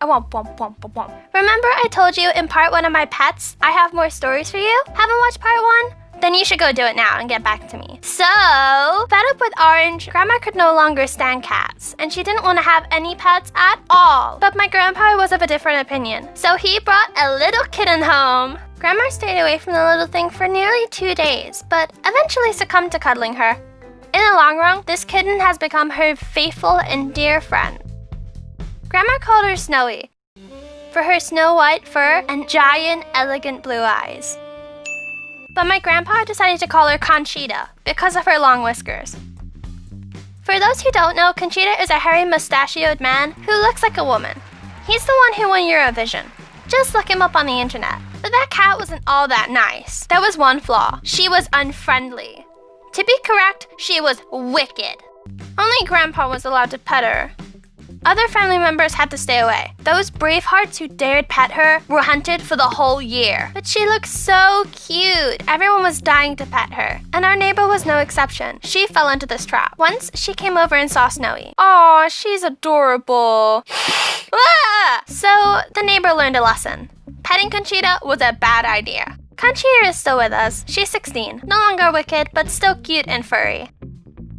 Remember I told you in part 1 of my pets, I have more stories for you? Haven't watched part 1? Then you should go do it now and get back to me. So, fed up with Orange, Grandma could no longer stand cats, and she didn't want to have any pets at all. But my grandpa was of a different opinion, so he brought a little kitten home. Grandma stayed away from the little thing for nearly 2 days, but eventually succumbed to cuddling her. In the long run, this kitten has become her faithful and dear friend. Grandma called her Snowy for her snow-white fur and giant, elegant blue eyes. But my grandpa decided to call her Conchita because of her long whiskers. For those who don't know, Conchita is a hairy mustachioed man who looks like a woman. He's the one who won Eurovision. Just look him up on the internet. But that cat wasn't all that nice. There was one flaw. She was unfriendly. To be correct, she was wicked. Only Grandpa was allowed to pet her. Other family members had to stay away. Those brave hearts who dared pet her were hunted for the whole year. But she looked so cute. Everyone was dying to pet her. And our neighbor was no exception. She fell into this trap. Once, she came over and saw Snowy. Aw, she's adorable. Ah! So, the neighbor learned a lesson. Petting Conchita was a bad idea. Conchita is still with us. She's 16. No longer wicked, but still cute and furry.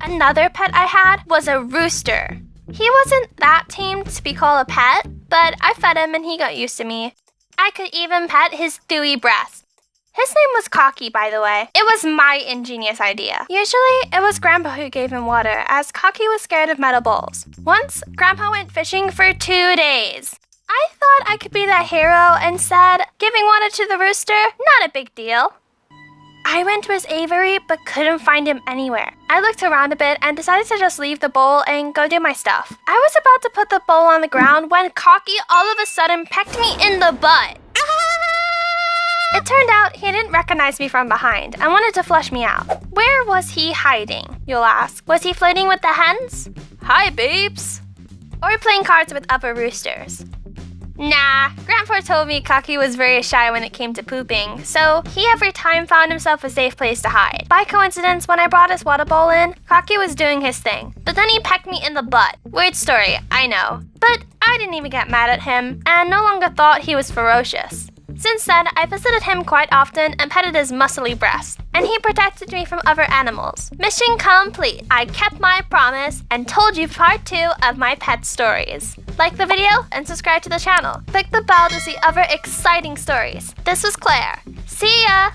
Another pet I had was a rooster. He wasn't that tame to be called a pet, but I fed him and he got used to me. I could even pet his dewy breast. His name was Cocky, by the way. It was my ingenious idea. Usually, it was Grandpa who gave him water, as Cocky was scared of metal bowls. Once, Grandpa went fishing for 2 days. I thought I could be that hero and said, giving water to the rooster, not a big deal. I went to his aviary but couldn't find him anywhere. I looked around a bit and decided to just leave the bowl and go do my stuff. I was about to put the bowl on the ground when Cocky all of a sudden pecked me in the butt. It turned out he didn't recognize me from behind and wanted to flush me out. Where was he hiding, you'll ask? Was he flirting with the hens? Hi, babes. Or playing cards with other roosters? Nah, Grandpa told me Cocky was very shy when it came to pooping, so he every time found himself a safe place to hide. By coincidence, when I brought his water bowl in, Cocky was doing his thing, but then he pecked me in the butt. Weird story, I know. But I didn't even get mad at him, and no longer thought he was ferocious. Since then, I visited him quite often and petted his muscly breast, and he protected me from other animals. Mission complete. I kept my promise and told you part 2 of my pet stories. Like the video and subscribe to the channel. Click the bell to see other exciting stories. This was Claire. See ya!